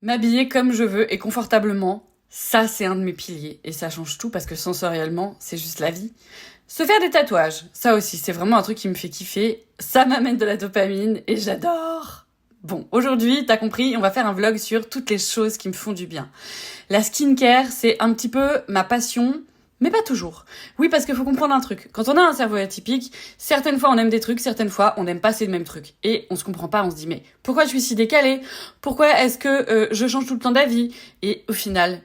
M'habiller comme je veux et confortablement, ça c'est un de mes piliers. Et ça change tout parce que sensoriellement, c'est juste la vie. Se faire des tatouages, ça aussi, c'est vraiment un truc qui me fait kiffer. Ça m'amène de la dopamine et j'adore. Bon, aujourd'hui, t'as compris, on va faire un vlog sur toutes les choses qui me font du bien. La skincare, c'est un petit peu ma passion, mais pas toujours. Oui, parce qu'il faut comprendre un truc. Quand on a un cerveau atypique, certaines fois on aime des trucs, certaines fois on n'aime pas ces mêmes trucs. Et on se comprend pas, on se dit mais pourquoi je suis si décalée? Pourquoi est-ce que je change tout le temps d'avis? Et au final,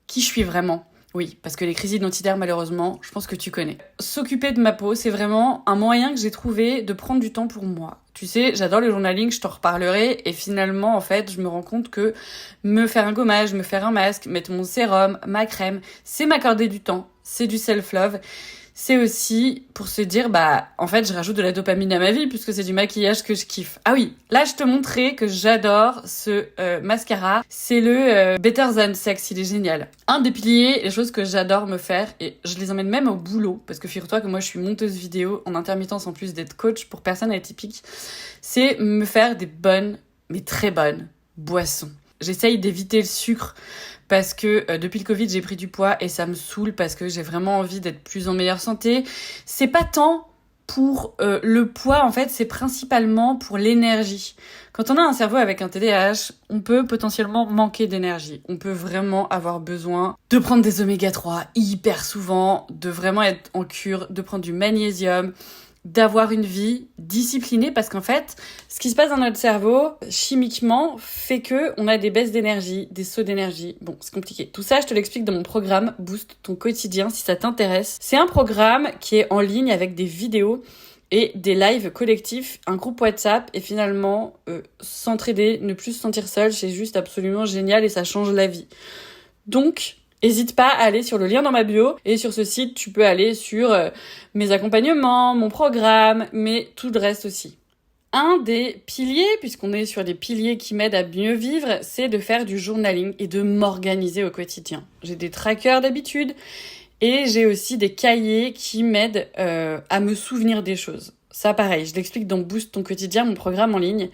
qui je suis vraiment? Oui, parce que les crises identitaires, malheureusement, je pense que tu connais. S'occuper de ma peau, c'est vraiment un moyen que j'ai trouvé de prendre du temps pour moi. Tu sais, j'adore le journaling, je t'en reparlerai, et finalement, en fait, je me rends compte que me faire un gommage, me faire un masque, mettre mon sérum, ma crème, c'est m'accorder du temps, c'est du self-love. C'est aussi pour se dire, en fait, je rajoute de la dopamine à ma vie puisque c'est du maquillage que je kiffe. Ah oui, là, je te montrais que j'adore ce mascara. C'est le Better Than Sex, il est génial. Un des piliers, les choses que j'adore me faire, et je les emmène même au boulot, parce que figure-toi que moi, je suis monteuse vidéo en intermittence en plus d'être coach pour personnes atypiques, c'est me faire des bonnes, mais très bonnes boissons. J'essaye d'éviter le sucre parce que depuis le Covid, j'ai pris du poids et ça me saoule parce que j'ai vraiment envie d'être plus en meilleure santé. C'est pas tant pour le poids, en fait, c'est principalement pour l'énergie. Quand on a un cerveau avec un TDAH, on peut potentiellement manquer d'énergie. On peut vraiment avoir besoin de prendre des oméga 3 hyper souvent, de vraiment être en cure, de prendre du magnésium, d'avoir une vie disciplinée parce qu'en fait, ce qui se passe dans notre cerveau, chimiquement, fait que on a des baisses d'énergie, des sauts d'énergie. Bon, c'est compliqué. Tout ça, je te l'explique dans mon programme Boost ton quotidien si ça t'intéresse. C'est un programme qui est en ligne avec des vidéos et des lives collectifs, un groupe WhatsApp et finalement, s'entraider, ne plus se sentir seul, c'est juste absolument génial et ça change la vie. Donc, n'hésite pas à aller sur le lien dans ma bio et sur ce site, tu peux aller sur mes accompagnements, mon programme, mais tout le reste aussi. Un des piliers, puisqu'on est sur des piliers qui m'aident à mieux vivre, c'est de faire du journaling et de m'organiser au quotidien. J'ai des trackers d'habitude et j'ai aussi des cahiers qui m'aident à me souvenir des choses. Ça, pareil, je l'explique dans Boost ton quotidien, mon programme en ligne.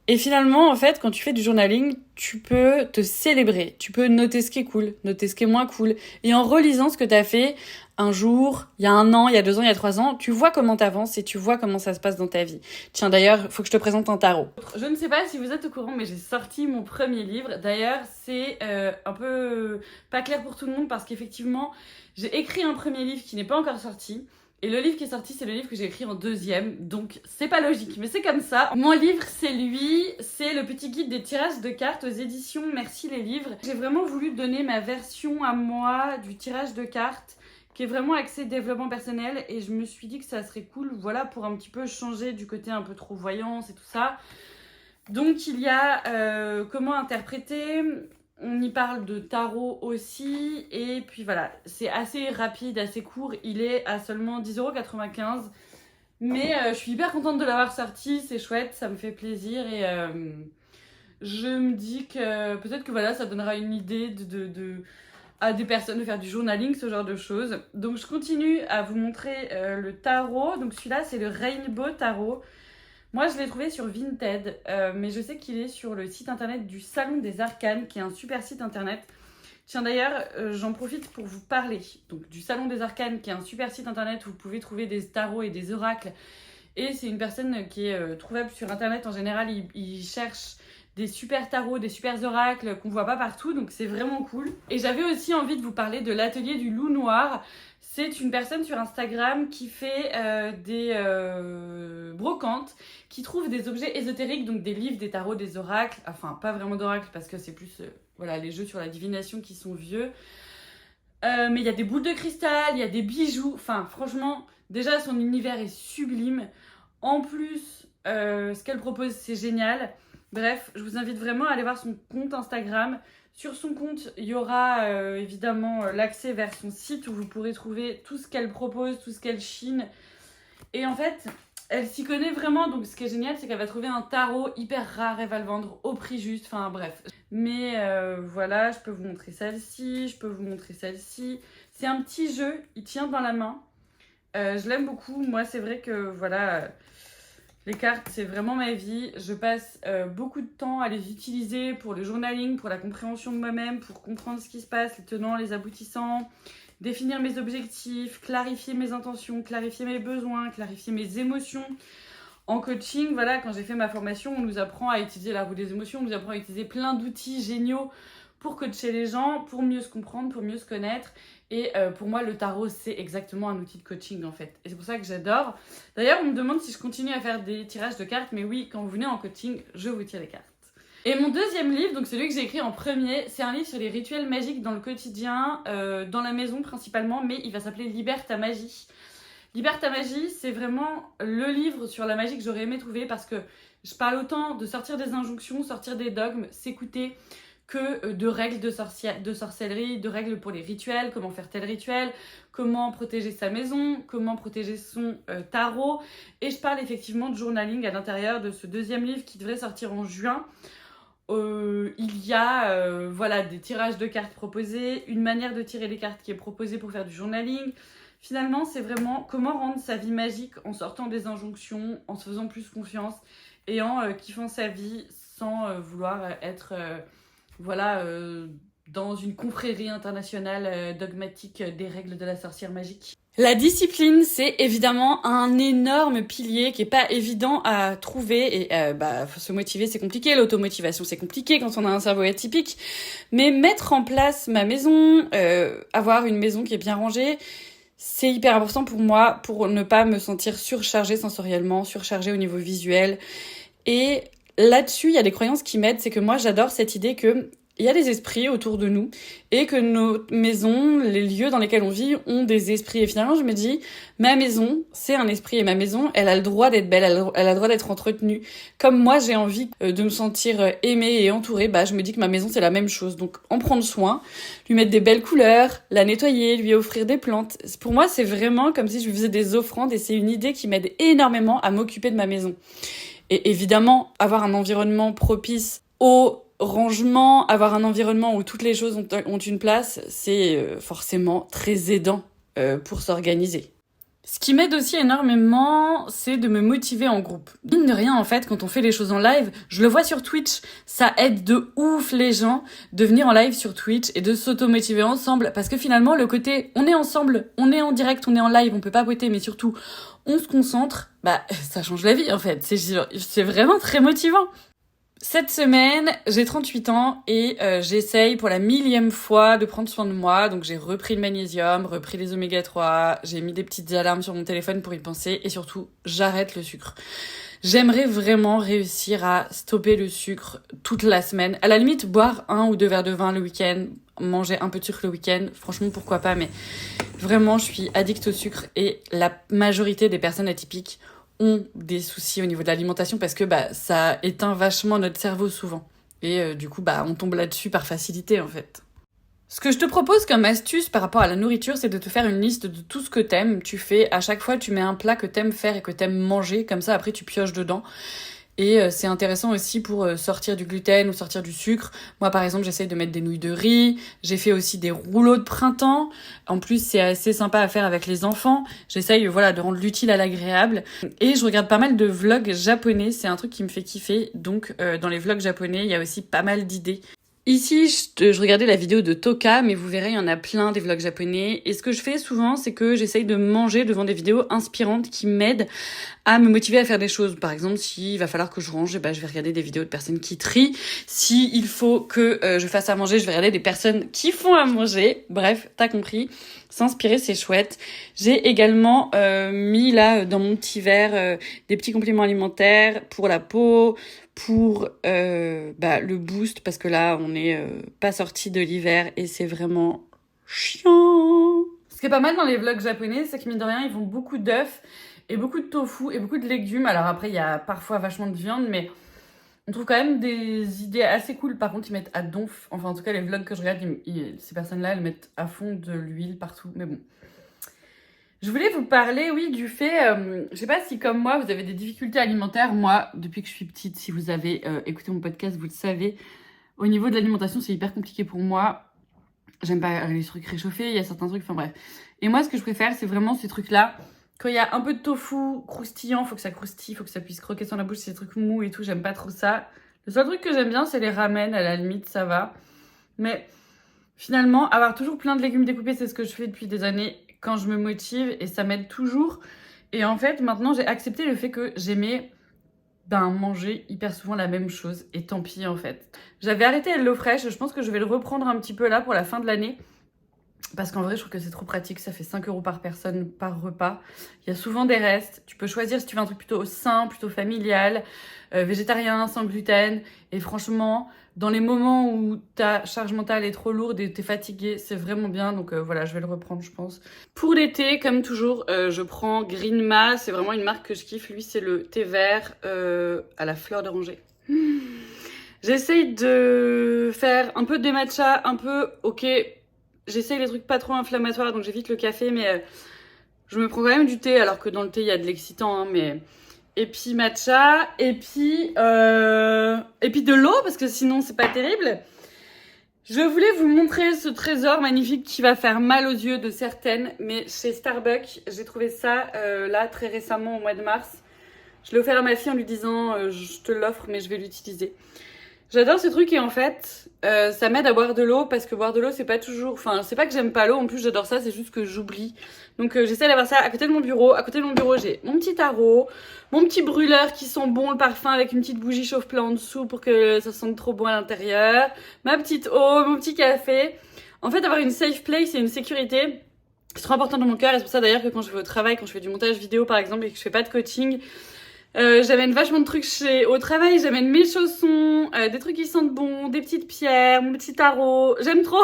Et finalement, en fait, quand tu fais du journaling, tu peux te célébrer. Tu peux noter ce qui est cool, noter ce qui est moins cool. Et en relisant ce que t'as fait un jour, il y a 1 an, il y a 2 ans, il y a 3 ans, tu vois comment t'avances et tu vois comment ça se passe dans ta vie. Tiens, d'ailleurs, faut que je te présente un tarot. Je ne sais pas si vous êtes au courant, mais j'ai sorti mon premier livre. D'ailleurs, c'est un peu pas clair pour tout le monde parce qu'effectivement, j'ai écrit un premier livre qui n'est pas encore sorti. Et le livre qui est sorti, c'est le livre que j'ai écrit en 2e, donc c'est pas logique, mais c'est comme ça. Mon livre, c'est lui, c'est le petit guide des tirages de cartes aux éditions Merci les livres. J'ai vraiment voulu donner ma version à moi du tirage de cartes, qui est vraiment axé développement personnel, et je me suis dit que ça serait cool, voilà, pour un petit peu changer du côté un peu trop voyance et tout ça. Donc il y a comment interpréter... On y parle de tarot aussi, et puis voilà, c'est assez rapide, assez court, il est à seulement 10,95 €, mais je suis hyper contente de l'avoir sorti, c'est chouette, ça me fait plaisir, et je me dis que peut-être que voilà, ça donnera une idée à des personnes de faire du journaling, ce genre de choses. Donc je continue à vous montrer le tarot, donc celui-là c'est le Rainbow Tarot. Moi, je l'ai trouvé sur Vinted, mais je sais qu'il est sur le site internet du Salon des Arcanes, qui est un super site internet. Tiens, d'ailleurs, j'en profite pour vous parler donc, du Salon des Arcanes, qui est un super site internet où vous pouvez trouver des tarots et des oracles. Et c'est une personne qui est trouvable sur internet en général. Il cherche des super tarots, des super oracles qu'on voit pas partout, donc c'est vraiment cool. Et j'avais aussi envie de vous parler de l'atelier du loup noir. C'est une personne sur Instagram qui fait des brocantes, qui trouve des objets ésotériques, donc des livres, des tarots, des oracles, enfin pas vraiment d'oracles parce que c'est plus voilà, les jeux sur la divination qui sont vieux. Mais il y a des boules de cristal, il y a des bijoux, enfin franchement, déjà son univers est sublime. En plus, ce qu'elle propose, c'est génial. Bref, je vous invite vraiment à aller voir son compte Instagram. Sur son compte, il y aura évidemment l'accès vers son site où vous pourrez trouver tout ce qu'elle propose, tout ce qu'elle chine. Et en fait, elle s'y connaît vraiment. Donc ce qui est génial, c'est qu'elle va trouver un tarot hyper rare, elle va le vendre au prix juste. Enfin bref. Mais voilà, je peux vous montrer celle-ci, je peux vous montrer celle-ci. C'est un petit jeu, il tient dans la main. Je l'aime beaucoup. Moi, c'est vrai que voilà... Les cartes, c'est vraiment ma vie. Je passe beaucoup de temps à les utiliser pour le journaling, pour la compréhension de moi-même, pour comprendre ce qui se passe, les tenants, les aboutissants, définir mes objectifs, clarifier mes intentions, clarifier mes besoins, clarifier mes émotions. En coaching, voilà, quand j'ai fait ma formation, on nous apprend à utiliser la roue des émotions, on nous apprend à utiliser plein d'outils géniaux pour coacher les gens, pour mieux se comprendre, pour mieux se connaître. Et pour moi, le tarot, c'est exactement un outil de coaching en fait. Et c'est pour ça que j'adore. D'ailleurs, on me demande si je continue à faire des tirages de cartes. Mais oui, quand vous venez en coaching, je vous tire les cartes. Et mon deuxième livre, donc celui que j'ai écrit en premier, c'est un livre sur les rituels magiques dans le quotidien, dans la maison principalement, mais il va s'appeler Libère ta magie. Libère ta magie, c'est vraiment le livre sur la magie que j'aurais aimé trouver parce que je parle autant de sortir des injonctions, sortir des dogmes, s'écouter, que de règles de sorcellerie, de règles pour les rituels, comment faire tel rituel, comment protéger sa maison, comment protéger son tarot. Et je parle effectivement de journaling à l'intérieur de ce deuxième livre qui devrait sortir en juin. Il y a voilà, des tirages de cartes proposés, une manière de tirer les cartes qui est proposée pour faire du journaling. Finalement, c'est vraiment comment rendre sa vie magique en sortant des injonctions, en se faisant plus confiance et en kiffant sa vie sans vouloir être... voilà, dans une confrérie internationale dogmatique des règles de la sorcière magique. La discipline, c'est évidemment un énorme pilier qui est pas évident à trouver et faut se motiver, c'est compliqué, l'automotivation c'est compliqué quand on a un cerveau atypique, mais mettre en place ma maison, avoir une maison qui est bien rangée, c'est hyper important pour moi pour ne pas me sentir surchargée sensoriellement, surchargée au niveau visuel. Et là-dessus, il y a des croyances qui m'aident, c'est que moi j'adore cette idée que il y a des esprits autour de nous et que nos maisons, les lieux dans lesquels on vit ont des esprits. Et finalement, je me dis, ma maison, c'est un esprit et ma maison, elle a le droit d'être belle, elle a le droit d'être entretenue. Comme moi, j'ai envie de me sentir aimée et entourée, je me dis que ma maison, c'est la même chose. Donc, en prendre soin, lui mettre des belles couleurs, la nettoyer, lui offrir des plantes. Pour moi, c'est vraiment comme si je lui faisais des offrandes et c'est une idée qui m'aide énormément à m'occuper de ma maison. Et évidemment, avoir un environnement propice au rangement, avoir un environnement où toutes les choses ont une place, c'est forcément très aidant pour s'organiser. Ce qui m'aide aussi énormément, c'est de me motiver en groupe. Mine de rien, en fait, quand on fait les choses en live, je le vois sur Twitch, ça aide de ouf les gens de venir en live sur Twitch et de s'auto-motiver ensemble. Parce que finalement, le côté, on est ensemble, on est en direct, on est en live, on peut pas voter, mais surtout, on se concentre, ça change la vie, en fait. C'est vraiment très motivant. Cette semaine, j'ai 38 ans et j'essaye pour la 1000e fois de prendre soin de moi. Donc j'ai repris le magnésium, repris les oméga 3, j'ai mis des petites alarmes sur mon téléphone pour y penser et surtout, j'arrête le sucre. J'aimerais vraiment réussir à stopper le sucre toute la semaine. À la limite, boire 1 ou 2 verres de vin le week-end, manger un peu de sucre le week-end, franchement, pourquoi pas, mais vraiment, je suis addict au sucre et la majorité des personnes atypiques ont des soucis au niveau de l'alimentation parce que ça éteint vachement notre cerveau souvent. Et du coup, on tombe là-dessus par facilité, en fait. Ce que je te propose comme astuce par rapport à la nourriture, c'est de te faire une liste de tout ce que t'aimes. Tu fais, à chaque fois, tu mets un plat que t'aimes faire et que t'aimes manger. Comme ça, après, tu pioches dedans. Et c'est intéressant aussi pour sortir du gluten ou sortir du sucre. Moi, par exemple, j'essaye de mettre des nouilles de riz. J'ai fait aussi des rouleaux de printemps. En plus, c'est assez sympa à faire avec les enfants. J'essaye, de rendre l'utile à l'agréable. Et je regarde pas mal de vlogs japonais. C'est un truc qui me fait kiffer. Donc, dans les vlogs japonais, il y a aussi pas mal d'idées. Ici, je regardais la vidéo de Toka, mais vous verrez, il y en a plein des vlogs japonais. Et ce que je fais souvent, c'est que j'essaye de manger devant des vidéos inspirantes qui m'aident à me motiver à faire des choses. Par exemple, s'il va falloir que je range, je vais regarder des vidéos de personnes qui trient. S'il faut que je fasse à manger, je vais regarder des personnes qui font à manger. Bref, t'as compris. S'inspirer, c'est chouette. J'ai également mis là dans mon petit verre des petits compléments alimentaires pour la peau, pour le boost, parce que là, on n'est pas sorti de l'hiver et c'est vraiment chiant. Ce qui est pas mal dans les vlogs japonais, c'est que mine de rien, ils font beaucoup d'œufs et beaucoup de tofu et beaucoup de légumes. Alors après, il y a parfois vachement de viande, mais on trouve quand même des idées assez cool. Par contre, ils mettent à donf. Enfin, en tout cas, les vlogs que je regarde, ces personnes-là, elles mettent à fond de l'huile partout. Mais bon. Je voulais vous parler, du fait... je sais pas si, comme moi, vous avez des difficultés alimentaires. Moi, depuis que je suis petite, si vous avez écouté mon podcast, vous le savez. Au niveau de l'alimentation, c'est hyper compliqué pour moi. J'aime pas les trucs réchauffés, il y a certains trucs, enfin bref. Et moi, ce que je préfère, c'est vraiment ces trucs-là Quand il y a un peu de tofu croustillant, faut que ça croustille, faut que ça puisse croquer sur la bouche, c'est des trucs mous et tout, j'aime pas trop ça. Le seul truc que j'aime bien, c'est les ramen, à la limite, ça va. Mais finalement, avoir toujours plein de légumes découpés, c'est ce que je fais depuis des années quand je me motive et ça m'aide toujours. Et en fait, maintenant, j'ai accepté le fait que j'aimais manger hyper souvent la même chose. Et tant pis, en fait. J'avais arrêté HelloFresh, je pense que je vais le reprendre un petit peu là pour la fin de l'année. Parce qu'en vrai, je trouve que c'est trop pratique. Ça fait 5 € par personne, par repas. Il y a souvent des restes. Tu peux choisir si tu veux un truc plutôt sain, plutôt familial, végétarien, sans gluten. Et franchement, dans les moments où ta charge mentale est trop lourde et t'es fatigué, c'est vraiment bien. Donc voilà, je vais le reprendre, je pense. Pour l'été, comme toujours, je prends Greenma. C'est vraiment une marque que je kiffe. Lui, c'est le thé vert à la fleur d'oranger. J'essaye de faire un peu de matcha, un peu, ok... J'essaye les trucs pas trop inflammatoires, donc j'évite le café, mais je me prends quand même du thé, alors que dans le thé, il y a de l'excitant, hein, mais... Et puis matcha, et puis de l'eau, parce que sinon, c'est pas terrible. Je voulais vous montrer ce trésor magnifique qui va faire mal aux yeux de certaines, mais chez Starbucks, j'ai trouvé ça, là, très récemment, au mois de mars. Je l'ai offert à ma fille en lui disant je te l'offre, mais je vais l'utiliser. J'adore ce truc et en fait, ça m'aide à boire de l'eau parce que boire de l'eau, c'est pas toujours... Enfin, c'est pas que j'aime pas l'eau, en plus j'adore ça, c'est juste que j'oublie. Donc j'essaie d'avoir ça à côté de mon bureau. À côté de mon bureau, j'ai mon petit tarot, mon petit brûleur qui sent bon le parfum avec une petite bougie chauffe-plat en dessous pour que ça sente trop bon à l'intérieur, ma petite eau, mon petit café. En fait, avoir une safe place et une sécurité, c'est trop important dans mon cœur et c'est pour ça d'ailleurs que quand je vais au travail, quand je fais du montage vidéo par exemple et que je fais pas de coaching... j'amène vachement de trucs au travail, j'amène mes chaussons, des trucs qui sentent bon, des petites pierres, mon petit tarot, j'aime trop.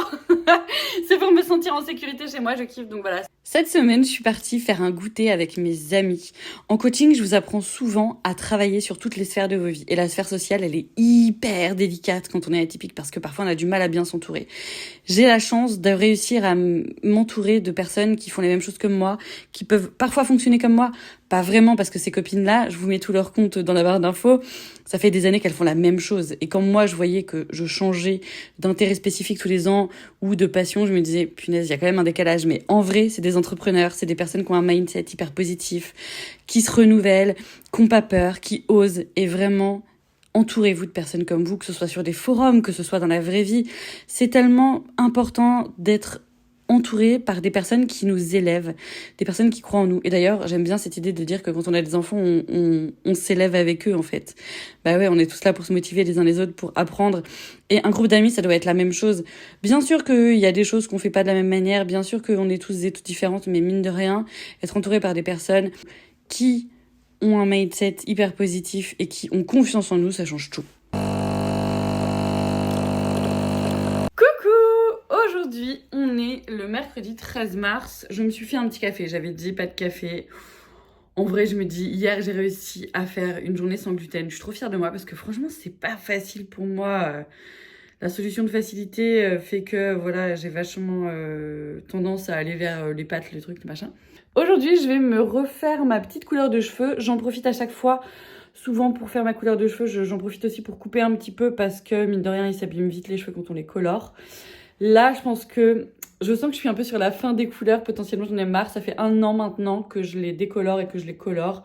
C'est pour me sentir en sécurité chez moi, je kiffe, donc voilà. Cette semaine, je suis partie faire un goûter avec mes amis. En coaching, je vous apprends souvent à travailler sur toutes les sphères de vos vies. Et la sphère sociale, elle est hyper délicate quand on est atypique parce que parfois on a du mal à bien s'entourer. J'ai la chance de réussir à m'entourer de personnes qui font les mêmes choses que moi, qui peuvent parfois fonctionner comme moi, pas vraiment parce que ces copines-là, je vous mets tous leurs comptes dans la barre d'infos, ça fait des années qu'elles font la même chose. Et quand moi, je voyais que je changeais d'intérêt spécifique tous les ans ou de passion, je me disais, punaise, il y a quand même un décalage. Mais en vrai, c'est des entrepreneurs, c'est des personnes qui ont un mindset hyper positif, qui se renouvellent, qui n'ont pas peur, qui osent. Et vraiment, entourez-vous de personnes comme vous, que ce soit sur des forums, que ce soit dans la vraie vie. C'est tellement important d'être entouré par des personnes qui nous élèvent, des personnes qui croient en nous. Et d'ailleurs, j'aime bien cette idée de dire que quand on a des enfants, on s'élève avec eux, en fait. Bah ouais, on est tous là pour se motiver les uns les autres, pour apprendre. Et un groupe d'amis, ça doit être la même chose. Bien sûr qu'il y a des choses qu'on fait pas de la même manière, bien sûr qu'on est tous et toutes différentes, mais mine de rien, être entouré par des personnes qui ont un mindset hyper positif et qui ont confiance en nous, ça change tout. Aujourd'hui, on est le mercredi 13 mars. Je me suis fait un petit café. J'avais dit pas de café. En vrai, je me dis, hier, j'ai réussi à faire une journée sans gluten. Je suis trop fière de moi parce que franchement, c'est pas facile pour moi. La solution de facilité fait que voilà, j'ai vachement tendance à aller vers les pâtes, les trucs, les machins. Aujourd'hui, je vais me refaire ma petite couleur de cheveux. J'en profite à chaque fois. Souvent, pour faire ma couleur de cheveux, j'en profite aussi pour couper un petit peu parce que, mine de rien, ils s'abîment vite les cheveux quand on les colore. Là, je pense que je sens que je suis un peu sur la fin des couleurs. Potentiellement, j'en ai marre. Ça fait 1 an maintenant que je les décolore et que je les colore.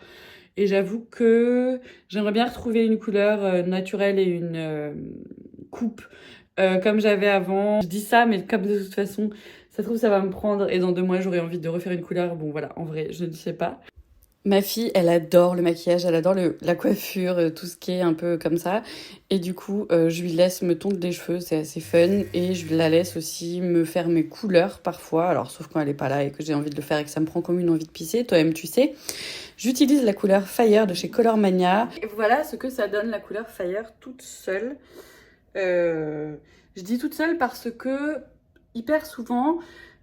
Et j'avoue que j'aimerais bien retrouver une couleur naturelle et une coupe comme j'avais avant. Je dis ça, mais comme de toute façon, ça se trouve, ça va me prendre. Et dans 2 mois, j'aurai envie de refaire une couleur. Bon, voilà, en vrai, je ne sais pas. Ma fille, elle adore le maquillage, elle adore la coiffure, tout ce qui est un peu comme ça. Et du coup, je lui laisse me tondre les cheveux, c'est assez fun. Et je la laisse aussi me faire mes couleurs parfois. Alors, sauf quand elle est pas là et que j'ai envie de le faire et que ça me prend comme une envie de pisser. Toi-même, tu sais. J'utilise la couleur Fire de chez Colormania. Et voilà ce que ça donne, la couleur Fire toute seule. Je dis toute seule parce que, hyper souvent...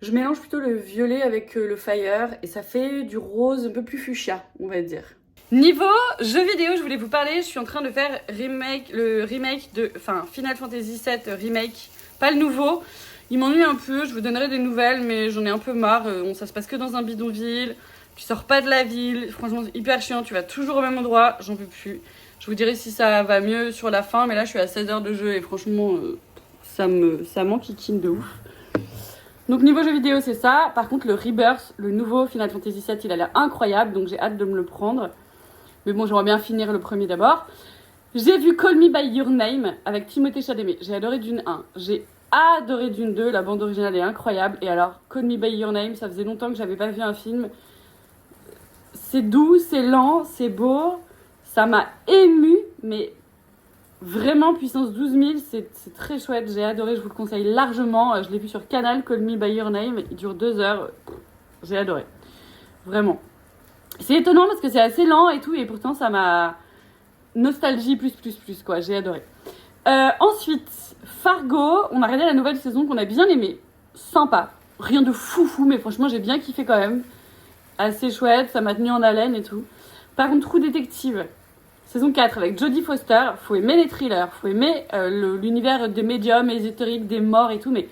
Je mélange plutôt le violet avec le fire et ça fait du rose un peu plus fuchsia, on va dire. Niveau jeux vidéo, je voulais vous parler, je suis en train de faire le remake de Final Fantasy VII Remake, pas le nouveau. Il m'ennuie un peu, je vous donnerai des nouvelles, mais j'en ai un peu marre. Ça se passe que dans un bidonville, tu sors pas de la ville, franchement c'est hyper chiant, tu vas toujours au même endroit, j'en peux plus. Je vous dirai si ça va mieux sur la fin, mais là je suis à 16 heures de jeu et franchement ça m'enquiquine de ouf. Donc niveau jeu vidéo, c'est ça. Par contre, le Rebirth, le nouveau Final Fantasy VII, il a l'air incroyable, donc j'ai hâte de me le prendre. Mais bon, j'aimerais bien finir le premier d'abord. J'ai vu Call Me By Your Name avec Timothée Chalamet. J'ai adoré Dune 1. J'ai adoré Dune 2. La bande originale est incroyable. Et alors, Call Me By Your Name, ça faisait longtemps que j'avais pas vu un film. C'est doux, c'est lent, c'est beau. Ça m'a émue, mais vraiment puissance 12 000. C'est très chouette. J'ai adoré, je vous le conseille largement. Je l'ai vu sur Canal, Call Me By Your Name. Il dure 2 heures. J'ai adoré. Vraiment. C'est étonnant parce que c'est assez lent et tout. Et pourtant, ça m'a... Nostalgie plus quoi, j'ai adoré. Ensuite, Fargo, on a regardé la nouvelle saison qu'on a bien aimée. Sympa, rien de fou, mais franchement j'ai bien kiffé quand même. Assez chouette, ça m'a tenu en haleine et tout. Par contre, True Detective, saison 4 avec Jodie Foster, faut aimer les thrillers, faut aimer l'univers des médiums, ésotériques, des morts et tout, mais...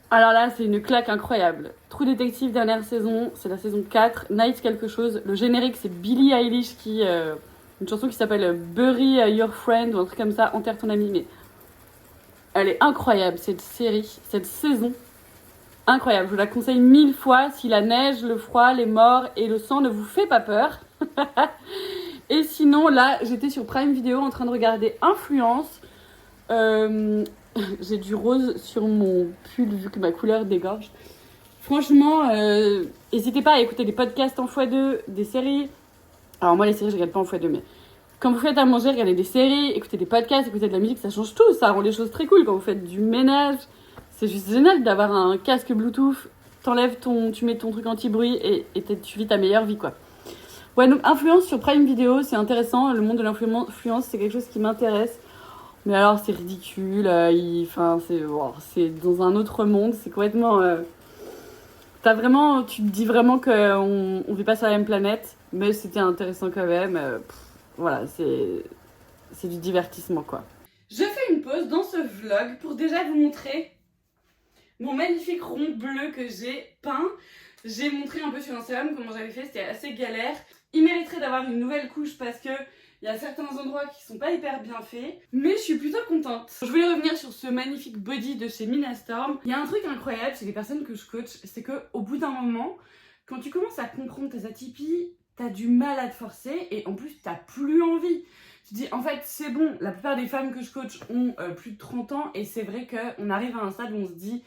Alors là, c'est une claque incroyable. True Detective, dernière saison, c'est la saison 4, Night quelque chose. Le générique, c'est Billie Eilish qui... une chanson qui s'appelle Bury Your Friend ou un truc comme ça, enterre ton ami, mais elle est incroyable cette série, cette saison. Incroyable, je vous la conseille 1000 fois si la neige, le froid, les morts et le sang ne vous fait pas peur. Et sinon, là, j'étais sur Prime Video en train de regarder Influence. J'ai du rose sur mon pull vu que ma couleur dégorge. Franchement, n'hésitez pas à écouter des podcasts en x2, des séries. Alors moi les séries je regarde pas en x2 mais quand vous faites à manger, regardez des séries, écoutez des podcasts, écoutez de la musique, ça change tout, ça rend les choses très cool quand vous faites du ménage. C'est juste génial d'avoir un casque Bluetooth, tu mets ton truc anti-bruit et tu vis ta meilleure vie quoi. Ouais donc Influence sur Prime Video, c'est intéressant, le monde de l'influence c'est quelque chose qui m'intéresse. Mais alors c'est ridicule, c'est dans un autre monde, c'est complètement... tu te dis vraiment qu'on vit pas sur la même planète, mais c'était intéressant quand même. Voilà, c'est du divertissement quoi. Je fais une pause dans ce vlog pour déjà vous montrer mon magnifique rond bleu que j'ai peint. J'ai montré un peu sur Instagram comment j'avais fait, c'était assez galère. Il mériterait d'avoir une nouvelle couche parce que il y a certains endroits qui sont pas hyper bien faits, mais je suis plutôt contente. Je voulais revenir sur ce magnifique body de chez Minastorm. Il y a un truc incroyable chez les personnes que je coach, c'est qu'au bout d'un moment, quand tu commences à comprendre tes atypies, t'as du mal à te forcer et en plus t'as plus envie. Tu te dis en fait c'est bon, la plupart des femmes que je coach ont plus de 30 ans et c'est vrai qu'on arrive à un stade où on se dit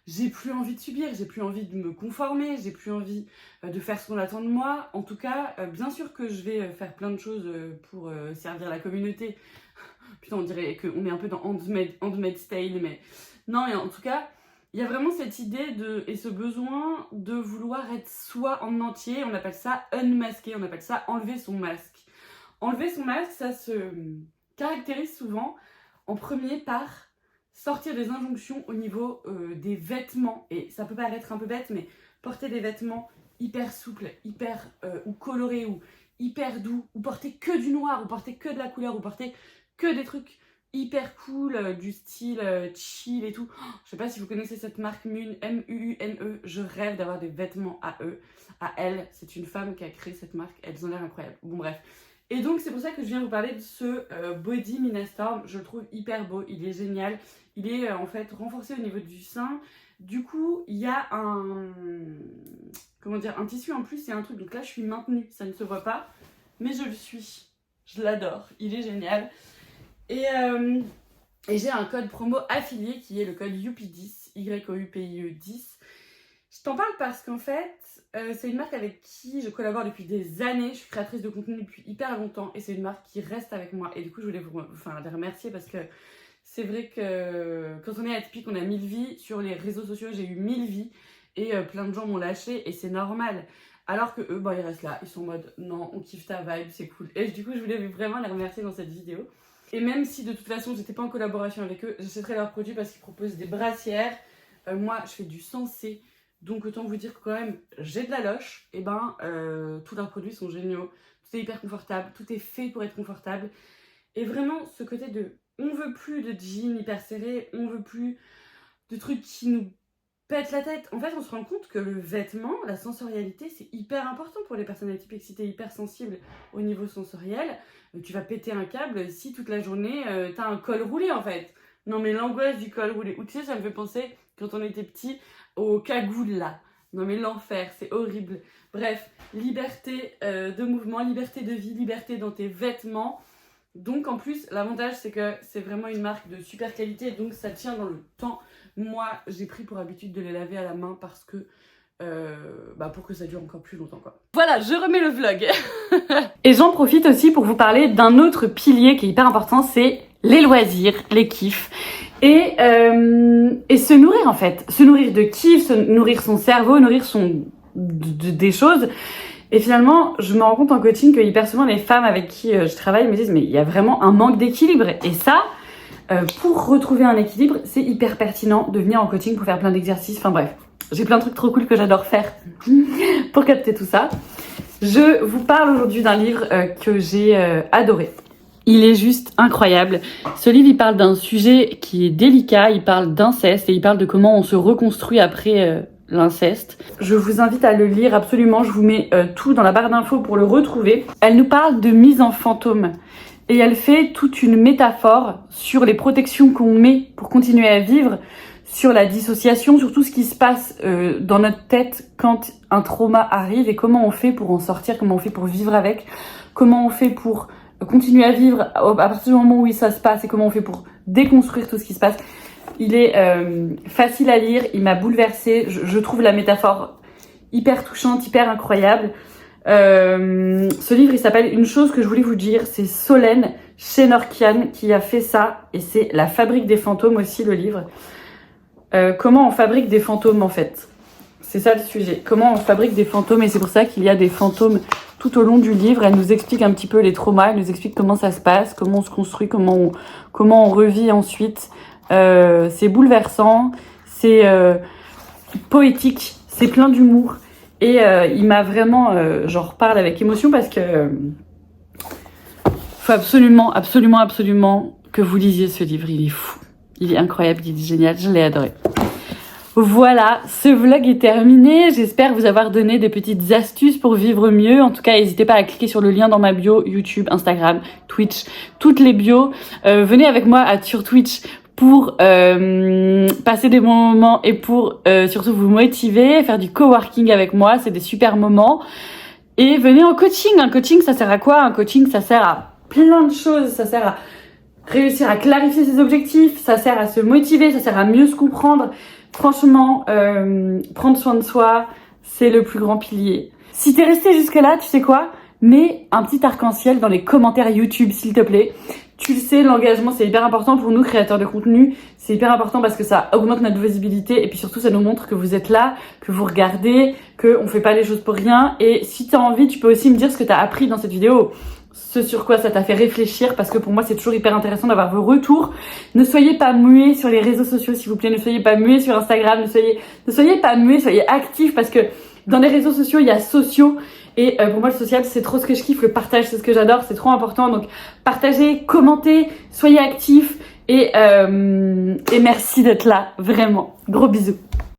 j'ai plus envie de subir, j'ai plus envie de me conformer, j'ai plus envie de faire ce qu'on attend de moi. En tout cas, bien sûr que je vais faire plein de choses pour servir la communauté. Putain, on dirait qu'on est un peu dans Handmaid's Tale, mais... Non, mais en tout cas, il y a vraiment cette idée et ce besoin de vouloir être soi en entier. On appelle ça unmasquer, on appelle ça enlever son masque. Enlever son masque, ça se caractérise souvent en premier par... sortir des injonctions au niveau des vêtements. Et ça peut paraître un peu bête, mais porter des vêtements hyper souples, hyper ou colorés, ou hyper doux, ou porter que du noir, ou porter que de la couleur, ou porter que des trucs hyper cool, du style chill et tout. Oh, je sais pas si vous connaissez cette marque Mune, M-U-U-N-E. Je rêve d'avoir des vêtements à elle. C'est une femme qui a créé cette marque. Elles ont l'air incroyables. Bon bref. Et donc c'est pour ça que je viens vous parler de ce body Minastorm. Je le trouve hyper beau, il est génial. Il est en fait renforcé au niveau du sein. Du coup, il y a un tissu en plus et un truc. Donc là, je suis maintenue, ça ne se voit pas. Mais je le suis. Je l'adore, il est génial. Et j'ai un code promo affilié qui est le code YOUPI10, YOUPIE 10. Je t'en parle parce qu'en fait, c'est une marque avec qui je collabore depuis des années. Je suis créatrice de contenu depuis hyper longtemps et c'est une marque qui reste avec moi. Et du coup, je voulais les remercier parce que c'est vrai que quand on est atypique, on a 1000 vies. Sur les réseaux sociaux, j'ai eu 1000 vies et plein de gens m'ont lâché et c'est normal. Alors que eux, ils restent là, ils sont en mode non, on kiffe ta vibe, c'est cool. Et du coup, je voulais vraiment les remercier dans cette vidéo. Et même si de toute façon, j'étais pas en collaboration avec eux, j'achèterai leurs produits parce qu'ils proposent des brassières. Moi, je fais du sensé. Donc autant vous dire que quand même j'ai de la loche, et tous leurs produits sont géniaux, tout est hyper confortable, tout est fait pour être confortable. Et vraiment ce côté de on veut plus de jeans hyper serrés, on veut plus de trucs qui nous pètent la tête. En fait on se rend compte que le vêtement, la sensorialité c'est hyper important pour les personnes atypiques. Si t'es hyper sensible au niveau sensoriel, tu vas péter un câble si toute la journée t'as un col roulé en fait. Non mais l'angoisse du col roulé. Ou tu sais, ça me fait penser, quand on était petit, aux cagoules là. Non mais l'enfer, c'est horrible. Bref, liberté de mouvement, liberté de vie, liberté dans tes vêtements. Donc en plus, l'avantage c'est que c'est vraiment une marque de super qualité, donc ça tient dans le temps. Moi, j'ai pris pour habitude de les laver à la main parce que pour que ça dure encore plus longtemps quoi. Voilà, je remets le vlog. Et j'en profite aussi pour vous parler d'un autre pilier qui est hyper important, c'est les loisirs, les kiffs. Et se nourrir en fait. Se nourrir de kiff, se nourrir son cerveau, nourrir des choses. Et finalement, je me rends compte en coaching que hyper souvent les femmes avec qui je travaille me disent mais il y a vraiment un manque d'équilibre. Et ça, pour retrouver un équilibre, c'est hyper pertinent de venir en coaching pour faire plein d'exercices. Enfin bref, j'ai plein de trucs trop cool que j'adore faire pour capter tout ça. Je vous parle aujourd'hui d'un livre que j'ai adoré. Il est juste incroyable. Ce livre, il parle d'un sujet qui est délicat, il parle d'inceste et il parle de comment on se reconstruit après l'inceste. Je vous invite à le lire absolument, je vous mets tout dans la barre d'infos pour le retrouver. Elle nous parle de mise en fantôme et elle fait toute une métaphore sur les protections qu'on met pour continuer à vivre, sur la dissociation, sur tout ce qui se passe dans notre tête quand un trauma arrive et comment on fait pour en sortir, comment on fait pour vivre avec, comment on fait pour continuer à vivre à partir du moment où ça se passe et comment on fait pour déconstruire tout ce qui se passe. Il est facile à lire, il m'a bouleversée, je trouve la métaphore hyper touchante, hyper incroyable. Ce livre, il s'appelle Une chose que je voulais vous dire, c'est Solène Chenorkian qui a fait ça et c'est La fabrique des fantômes aussi le livre. Comment on fabrique des fantômes en fait. C'est ça le sujet, comment on fabrique des fantômes et c'est pour ça qu'il y a des fantômes tout au long du livre. Elle nous explique un petit peu les traumas, elle nous explique comment ça se passe, comment on se construit, comment on revit ensuite. C'est bouleversant, c'est poétique, c'est plein d'humour et il m'a vraiment, j'en reparle avec émotion parce que faut absolument que vous lisiez ce livre, il est fou, il est incroyable, il est génial, je l'ai adoré. Voilà, ce vlog est terminé. J'espère vous avoir donné des petites astuces pour vivre mieux. En tout cas, n'hésitez pas à cliquer sur le lien dans ma bio, YouTube, Instagram, Twitch, toutes les bios. Venez avec moi sur Twitch pour passer des bons moments et pour surtout vous motiver, faire du coworking avec moi. C'est des super moments. Et venez en coaching. Un coaching, ça sert à quoi? Un coaching, ça sert à plein de choses. Ça sert à réussir à clarifier ses objectifs. Ça sert à se motiver. Ça sert à mieux se comprendre. Franchement, prendre soin de soi, c'est le plus grand pilier. Si t'es resté jusque là, tu sais quoi? Mets un petit arc-en-ciel dans les commentaires YouTube, s'il te plaît. Tu le sais, l'engagement, c'est hyper important pour nous, créateurs de contenu. C'est hyper important parce que ça augmente notre visibilité et puis surtout, ça nous montre que vous êtes là, que vous regardez, qu'on fait pas les choses pour rien. Et si t'as envie, tu peux aussi me dire ce que t'as appris dans cette vidéo. Ce sur quoi ça t'a fait réfléchir parce que pour moi c'est toujours hyper intéressant d'avoir vos retours. Ne soyez pas muets sur les réseaux sociaux s'il vous plaît, ne soyez pas muets sur Instagram, ne soyez pas muets, soyez actifs parce que dans les réseaux sociaux il y a sociaux et pour moi le social c'est trop ce que je kiffe, le partage c'est ce que j'adore, c'est trop important donc partagez, commentez, soyez actifs et merci d'être là, vraiment. Gros bisous.